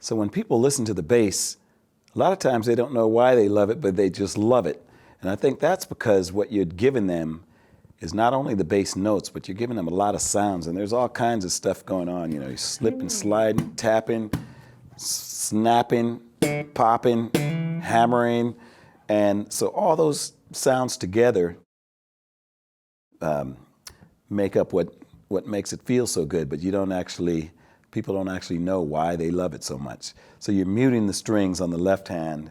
So when people listen to the bass, a lot of times they don't know why they love it, but they just love it. And I think that's because what you're giving them is not only the bass notes, but you're giving them a lot of sounds. And there's all kinds of stuff going on. You know, you're slipping, sliding, tapping, snapping, popping, hammering. And so all those sounds together make up what makes it feel so good, but people don't actually know why they love it so much. So you're muting the strings on the left hand.